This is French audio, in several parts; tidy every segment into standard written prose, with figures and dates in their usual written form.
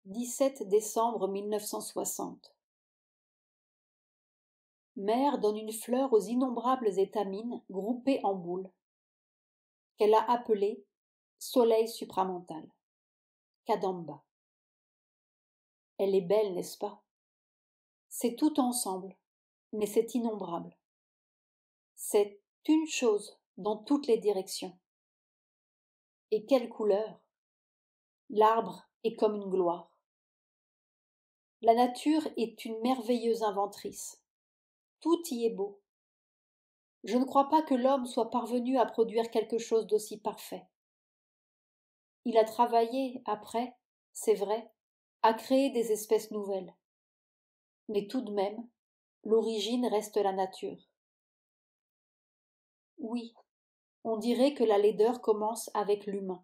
17 décembre 1960. Mère donne une fleur aux innombrables étamines groupées en boules, qu'elle a appelées soleil supramental, Kadamba. Elle est belle, n'est-ce pas? C'est tout ensemble, mais c'est innombrable. C'est une chose dans toutes les directions. Et quelle couleur! L'arbre est comme une gloire. La nature est une merveilleuse inventrice. Tout y est beau. Je ne crois pas que l'homme soit parvenu à produire quelque chose d'aussi parfait. Il a travaillé, après, c'est vrai, à créer des espèces nouvelles. Mais tout de même, l'origine reste la nature. Oui, on dirait que la laideur commence avec l'humain.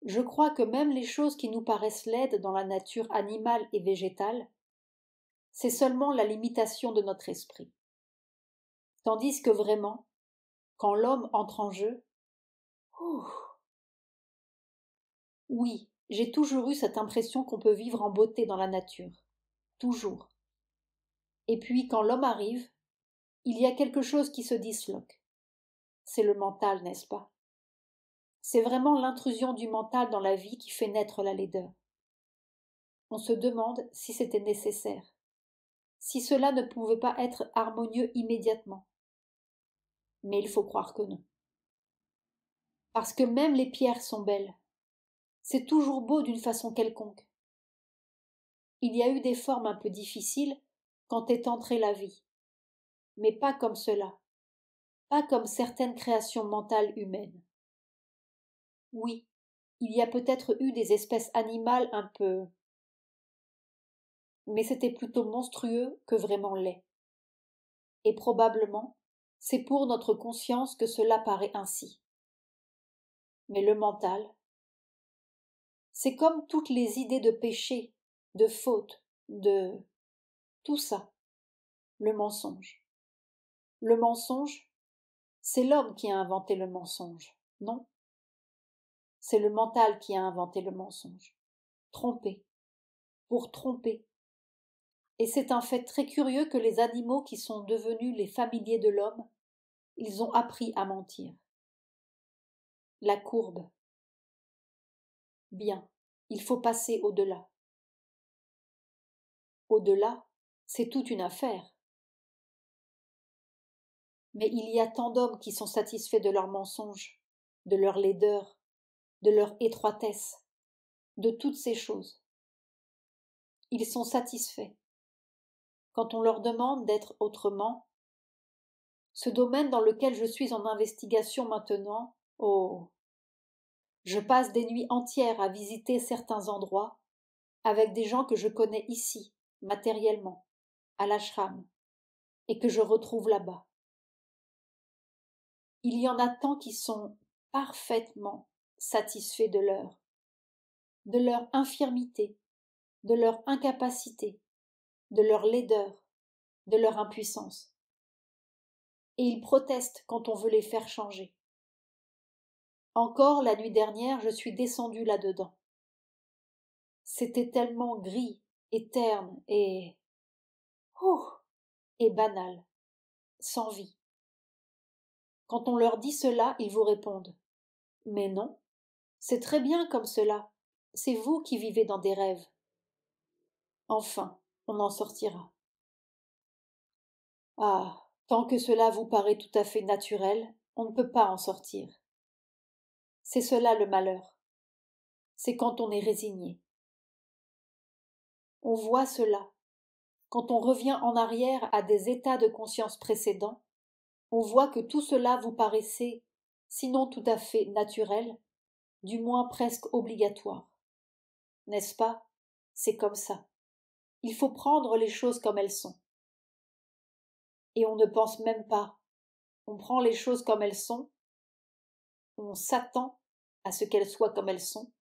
Je crois que même les choses qui nous paraissent laides dans la nature animale et végétale, c'est seulement la limitation de notre esprit. Tandis que vraiment, quand l'homme entre en jeu, oui, j'ai toujours eu cette impression qu'on peut vivre en beauté dans la nature. Toujours. Et puis, quand l'homme arrive, il y a quelque chose qui se disloque. C'est le mental, n'est-ce pas? C'est vraiment l'intrusion du mental dans la vie qui fait naître la laideur. On se demande si c'était nécessaire, si cela ne pouvait pas être harmonieux immédiatement. Mais il faut croire que non. Parce que même les pierres sont belles. C'est toujours beau d'une façon quelconque. Il y a eu des formes un peu difficiles quand est entrée la vie, mais pas comme cela, pas comme certaines créations mentales humaines. Oui, il y a peut-être eu des espèces animales un peu, mais c'était plutôt monstrueux que vraiment laid. Et probablement, c'est pour notre conscience que cela paraît ainsi. Mais le mental, c'est comme toutes les idées de péché, de faute, de tout ça, le mensonge. Le mensonge, c'est l'homme qui a inventé le mensonge, non? C'est le mental qui a inventé le mensonge. Tromper, pour tromper. Et c'est un fait très curieux que les animaux qui sont devenus les familiers de l'homme, ils ont appris à mentir. La courbe. Bien, il faut passer au-delà. Au-delà, c'est toute une affaire. Mais il y a tant d'hommes qui sont satisfaits de leurs mensonges, de leur laideur, de leur étroitesse, de toutes ces choses. Ils sont satisfaits. Quand on leur demande d'être autrement, ce domaine dans lequel je suis en investigation maintenant, oh, je passe des nuits entières à visiter certains endroits avec des gens que je connais ici, matériellement, à l'ashram, et que je retrouve là-bas. Il y en a tant qui sont parfaitement satisfaits de leur infirmité, de leur incapacité, de leur laideur, de leur impuissance. Et ils protestent quand on veut les faire changer. Encore la nuit dernière, je suis descendue là-dedans. C'était tellement gris et terne et banal, sans vie. Quand on leur dit cela, ils vous répondent: mais non, c'est très bien comme cela. C'est vous qui vivez dans des rêves. Enfin, on en sortira. Ah, tant que cela vous paraît tout à fait naturel, on ne peut pas en sortir. C'est cela le malheur. C'est quand on est résigné. On voit cela. Quand on revient en arrière à des états de conscience précédents, on voit que tout cela vous paraissait, sinon tout à fait naturel, du moins presque obligatoire. N'est-ce pas? C'est comme ça. Il faut prendre les choses comme elles sont. Et on ne pense même pas. On prend les choses comme elles sont, on s'attend à ce qu'elles soient comme elles sont.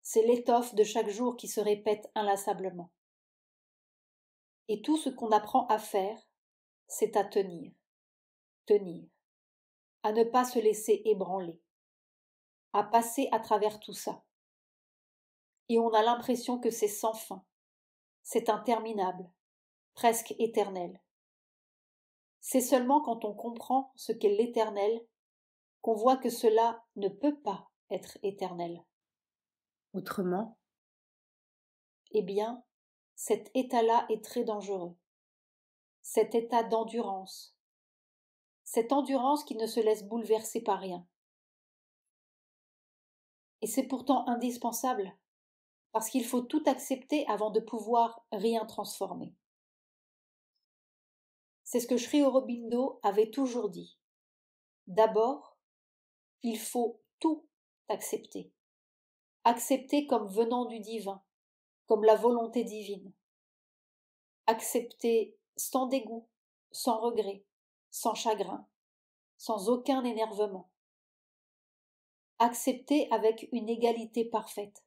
C'est l'étoffe de chaque jour qui se répète inlassablement. Et tout ce qu'on apprend à faire, c'est à tenir, à ne pas se laisser ébranler, à passer à travers tout ça. et on a l'impression que c'est sans fin, c'est interminable, presque éternel. C'est seulement quand on comprend ce qu'est l'éternel qu'on voit que cela ne peut pas être éternel. Autrement, Eh bien, cet état-là est très dangereux. Cet état d'endurance. Cette endurance qui ne se laisse bouleverser par rien. Et c'est pourtant indispensable, parce qu'il faut tout accepter avant de pouvoir rien transformer. C'est ce que Sri Aurobindo avait toujours dit. D'abord, il faut tout accepter. Accepter comme venant du divin, comme la volonté divine. Accepter sans dégoût, sans regret, sans chagrin, sans aucun énervement. Accepter avec une égalité parfaite.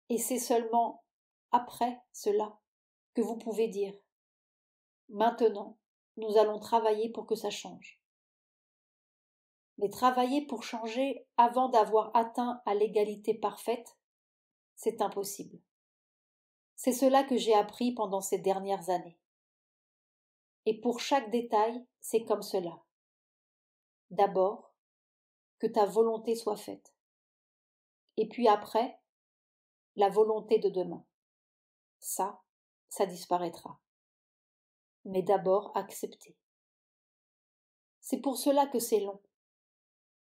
Et c'est seulement après cela que vous pouvez dire « Maintenant, nous allons travailler pour que ça change ». Mais travailler pour changer avant d'avoir atteint à l'égalité parfaite, c'est impossible. C'est cela que j'ai appris pendant ces dernières années. Et pour chaque détail, c'est comme cela. D'abord, que ta volonté soit faite. Et puis après, la volonté de demain. Ça disparaîtra. Mais d'abord, accepter. C'est pour cela que c'est long.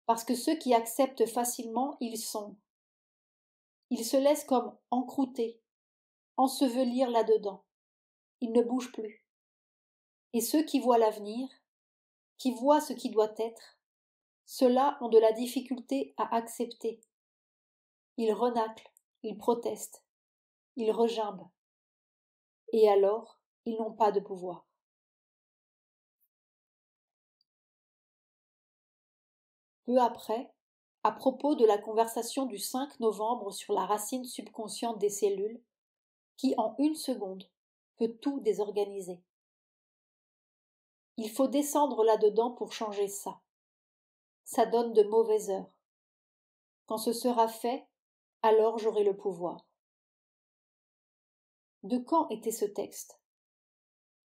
Parce que ceux qui acceptent facilement, ils se laissent comme encrouter, ensevelir là-dedans. Ils ne bougent plus. Et ceux qui voient l'avenir, qui voient ce qui doit être, ceux-là ont de la difficulté à accepter. Ils renâclent, ils protestent, ils regimbent. Et alors, ils n'ont pas de pouvoir. Peu après, à propos de la conversation du 5 novembre sur la racine subconsciente des cellules, qui en une seconde peut tout désorganiser. Il faut descendre là-dedans pour changer ça. Ça donne de mauvaises heures. Quand ce sera fait, alors j'aurai le pouvoir. De quand était ce texte?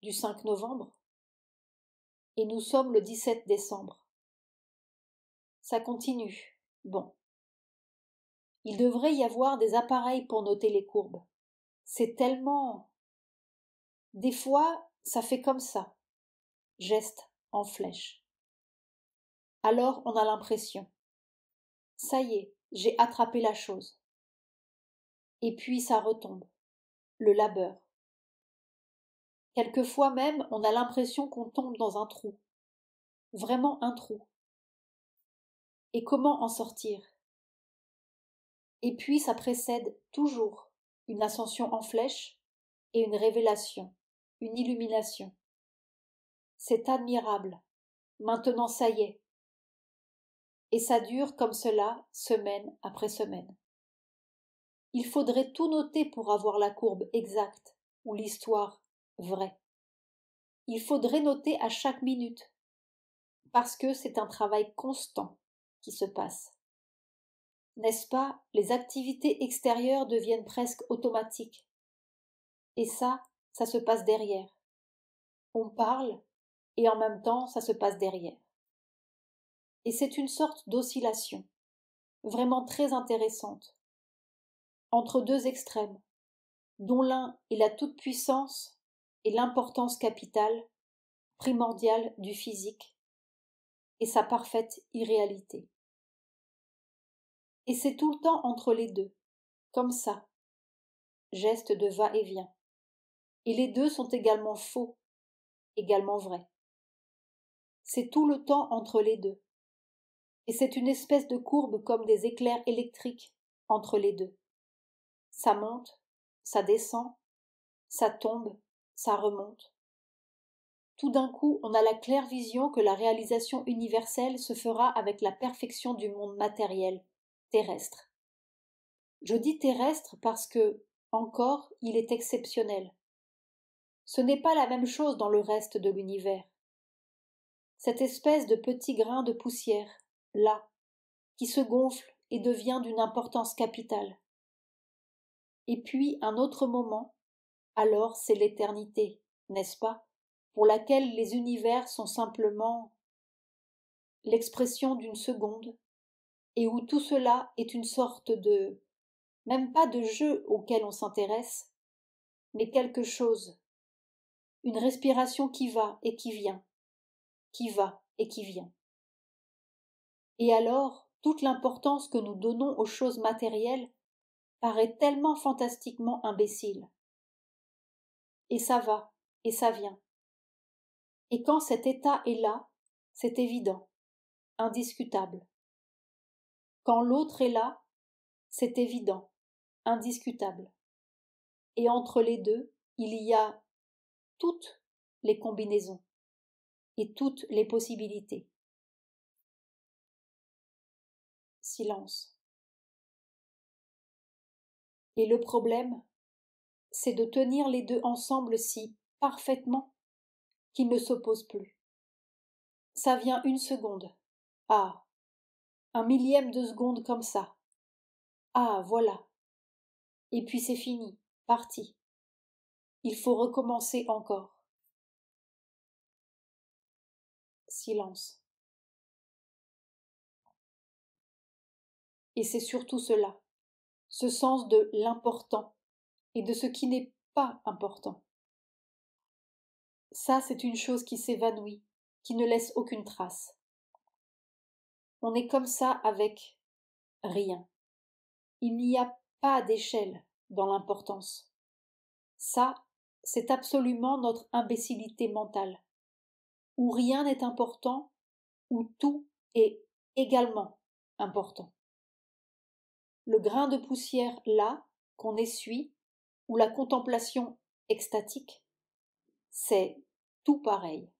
Du 5 novembre? Et nous sommes le 17 décembre. Ça continue. Bon. Il devrait y avoir des appareils pour noter les courbes. C'est tellement... Des fois, ça fait comme ça. Geste en flèche. Alors on a l'impression. Ça y est, j'ai attrapé la chose. Et puis ça retombe. Le labeur. Quelquefois même, on a l'impression qu'on tombe dans un trou. Vraiment un trou. Et comment en sortir? Et puis ça précède toujours une ascension en flèche et une révélation, une illumination. C'est admirable. Maintenant ça y est. Et ça dure comme cela, semaine après semaine. Il faudrait tout noter pour avoir la courbe exacte ou l'histoire vraie. Il faudrait noter à chaque minute, parce que c'est un travail constant qui se passe. N'est-ce pas, les activités extérieures deviennent presque automatiques. Et ça se passe derrière. On parle, et en même temps, ça se passe derrière. Et c'est une sorte d'oscillation, vraiment très intéressante, entre deux extrêmes, dont l'un est la toute-puissance et l'importance capitale, primordiale du physique, et sa parfaite irréalité. Et c'est tout le temps entre les deux, comme ça, geste de va-et-vient. Et les deux sont également faux, également vrais. C'est tout le temps entre les deux. Et c'est une espèce de courbe comme des éclairs électriques entre les deux. Ça monte, ça descend, ça tombe, ça remonte. Tout d'un coup, on a la claire vision que la réalisation universelle se fera avec la perfection du monde matériel, terrestre. Je dis terrestre parce que, encore, il est exceptionnel. Ce n'est pas la même chose dans le reste de l'univers. Cette espèce de petit grain de poussière, là, qui se gonfle et devient d'une importance capitale. Et puis un autre moment, alors c'est l'éternité, n'est-ce pas, pour laquelle les univers sont simplement l'expression d'une seconde, et où tout cela est une sorte de, même pas de jeu auquel on s'intéresse, mais quelque chose, une respiration qui va et qui vient, qui va et qui vient. Et alors, toute l'importance que nous donnons aux choses matérielles paraît tellement fantastiquement imbécile. Et ça va, et ça vient. Et quand cet état est là, c'est évident, indiscutable. Quand l'autre est là, c'est évident, indiscutable. Et entre les deux, il y a toutes les combinaisons et toutes les possibilités. Silence. Et le problème, c'est de tenir les deux ensemble si parfaitement qu'ils ne s'opposent plus. Ça vient une seconde. Ah, un millième de seconde comme ça. Ah, voilà. Et puis c'est fini, parti. Il faut recommencer encore. Silence. Et c'est surtout cela, ce sens de l'important et de ce qui n'est pas important. Ça, c'est une chose qui s'évanouit, qui ne laisse aucune trace. On est comme ça avec rien. Il n'y a pas d'échelle dans l'importance. Ça, c'est absolument notre imbécilité mentale, où rien n'est important, où tout est également important. Le grain de poussière là, qu'on essuie, ou la contemplation extatique, c'est tout pareil.